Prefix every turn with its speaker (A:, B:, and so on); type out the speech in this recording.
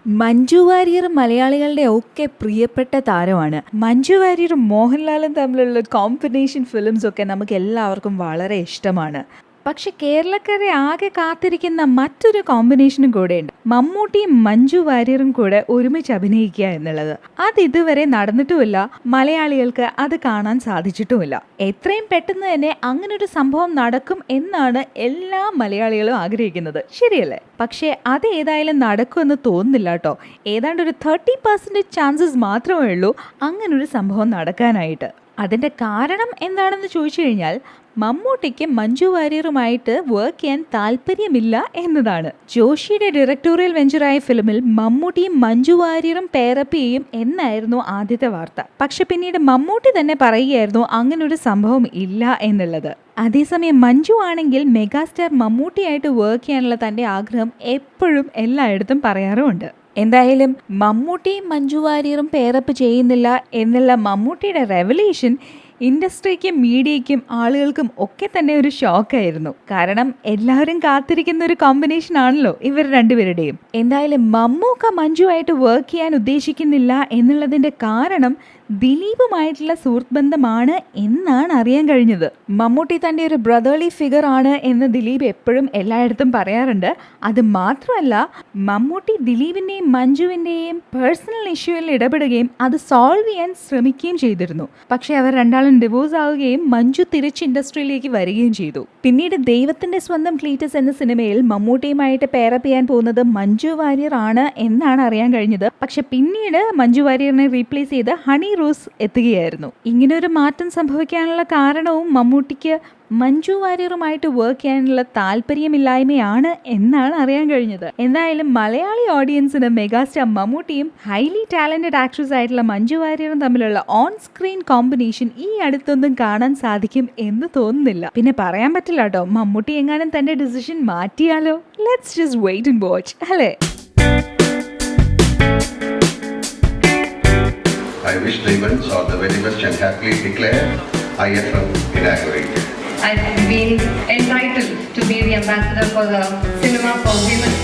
A: മഞ്ജു വാര്യർ മലയാളികളുടെ ഒക്കെ പ്രിയപ്പെട്ട താരമാണ്. മഞ്ജു വാര്യരും മോഹൻലാലും തമ്മിലുള്ള കോമ്പിനേഷൻ ഫിലിംസ് ഒക്കെ നമുക്ക് എല്ലാവർക്കും വളരെ ഇഷ്ടമാണ്. പക്ഷെ കേരളക്കരെ ആകെ കാത്തിരിക്കുന്ന മറ്റൊരു കോമ്പിനേഷനും കൂടെയുണ്ട്. മമ്മൂട്ടിയും മഞ്ജു വാര്യരും കൂടെ ഒരുമിച്ച് അഭിനയിക്കുക എന്നുള്ളത്. അത് ഇതുവരെ നടന്നിട്ടുമില്ല, മലയാളികൾക്ക് അത് കാണാൻ സാധിച്ചിട്ടുമില്ല. എത്രയും പെട്ടെന്ന് തന്നെ അങ്ങനൊരു സംഭവം നടക്കും എന്നാണ് എല്ലാ മലയാളികളും ആഗ്രഹിക്കുന്നത്, ശരിയല്ലേ? പക്ഷേ അത് ഏതായാലും നടക്കുമെന്ന് തോന്നുന്നില്ല കേട്ടോ. ഏതാണ്ട് ഒരു 30% ചാൻസസ് മാത്രമേ ഉള്ളൂ അങ്ങനൊരു സംഭവം നടക്കാനായിട്ട്. അതിൻ്റെ കാരണം എന്താണെന്ന് ചോദിച്ചു കഴിഞ്ഞാൽ, മമ്മൂട്ടിക്ക് മഞ്ജു വാര്യറുമായിട്ട് വർക്ക് ചെയ്യാൻ താല്പര്യമില്ല എന്നതാണ്. ജോഷിയുടെ ഡയറക്ടോറിയൽ വെഞ്ചറായ ഫിലിമിൽ മമ്മൂട്ടിയും മഞ്ജു വാര്യറും പേരപ്പ് ചെയ്യും എന്നായിരുന്നു ആദ്യത്തെ വാർത്ത. പക്ഷെ പിന്നീട് മമ്മൂട്ടി തന്നെ പറയുകയായിരുന്നു അങ്ങനൊരു സംഭവം ഇല്ല എന്നുള്ളത്. അതേസമയം മഞ്ജു ആണെങ്കിൽ മെഗാസ്റ്റാർ മമ്മൂട്ടിയായിട്ട് വർക്ക് ചെയ്യാനുള്ള തൻ്റെ ആഗ്രഹം എപ്പോഴും എല്ലായിടത്തും പറയാറുമുണ്ട്. എന്തായാലും മമ്മൂട്ടിയും മഞ്ജു വാര്യറും പേരപ്പ് ചെയ്യുന്നില്ല എന്നുള്ള മമ്മൂട്ടിയുടെ റെവല്യൂഷൻ ഇൻഡസ്ട്രിക്കും മീഡിയയ്ക്കും ആളുകൾക്കും ഒക്കെ തന്നെ ഒരു ഷോക്കായിരുന്നു. കാരണം എല്ലാവരും കാത്തിരിക്കുന്ന ഒരു കോമ്പിനേഷൻ ആണല്ലോ ഇവർ രണ്ടുപേരുടെയും. എന്തായാലും മമ്മൂക്ക മഞ്ജുവായിട്ട് വർക്ക് ചെയ്യാൻ ഉദ്ദേശിക്കുന്നില്ല എന്നുള്ളതിൻ്റെ കാരണം ദിലീപുമായിട്ടുള്ള സുഹൃത്ത് ബന്ധമാണ് എന്നാണ് അറിയാൻ കഴിഞ്ഞത്. മമ്മൂട്ടി തൻ്റെ ഒരു ബ്രദർലി ഫിഗർ ആണ് എന്ന് ദിലീപ് എപ്പോഴും എല്ലായിടത്തും പറയാറുണ്ട്. അത് മാത്രമല്ല, മമ്മൂട്ടി ദിലീപിൻ്റെയും മഞ്ജുവിൻ്റെയും പേഴ്സണൽ ഇഷ്യൂവിൽ ഇടപെടുകയും അത് സോൾവ് ചെയ്യാൻ ശ്രമിക്കുകയും ചെയ്തിരുന്നു. പക്ഷേ അവർ രണ്ടാളും ഡിവോഴ്സ് ആവുകയും മഞ്ജു തിരിച്ച് ഇൻഡസ്ട്രിയിലേക്ക് വരികയും ചെയ്തു. പിന്നീട് ദൈവത്തിൻ്റെ സ്വന്തം ക്ലീറ്റസ് എന്ന സിനിമയിൽ മമ്മൂട്ടിയുമായിട്ട് പേരപ്പ് ചെയ്യാൻ പോകുന്നത് മഞ്ജു വാര്യർ ആണ് എന്നാണ് അറിയാൻ കഴിഞ്ഞത്. പക്ഷെ പിന്നീട് മഞ്ജു വാര്യറിനെ റീപ്ലേസ് ചെയ്ത് ഹണി റോസ് എത്തുകയായിരുന്നു. ഇങ്ങനൊരു മാറ്റം സംഭവിക്കാനുള്ള കാരണവും മമ്മൂട്ടിക്ക് മഞ്ജു വാര്യറുമായിട്ട് വർക്ക് ചെയ്യാനുള്ള താല്പര്യമില്ലായ്മയാണ് എന്നാണ് അറിയാൻ കഴിഞ്ഞത്. എന്തായാലും മലയാളി ഓഡിയൻസിന് മെഗാസ്റ്റാർ മമ്മൂട്ടിയും ഹൈലി ടാലന്റഡ് ആക്ട്രസ് ആയിട്ടുള്ള മഞ്ജു വാര്യറും തമ്മിലുള്ള ഓൺ സ്ക്രീൻ കോമ്പിനേഷൻ ഈ അടുത്തൊന്നും കാണാൻ സാധിക്കും എന്ന് തോന്നുന്നില്ല. പിന്നെ പറയാൻ പറ്റില്ല കേട്ടോ, മമ്മൂട്ടി എങ്ങാനും തന്റെ ഡിസിഷൻ മാറ്റിയാലോ? Let's just wait and watch, അല്ലേ?
B: I wish the events all the very best and happily declare IFM inaugurated.
C: I feel entitled to be the ambassador for the cinema for women.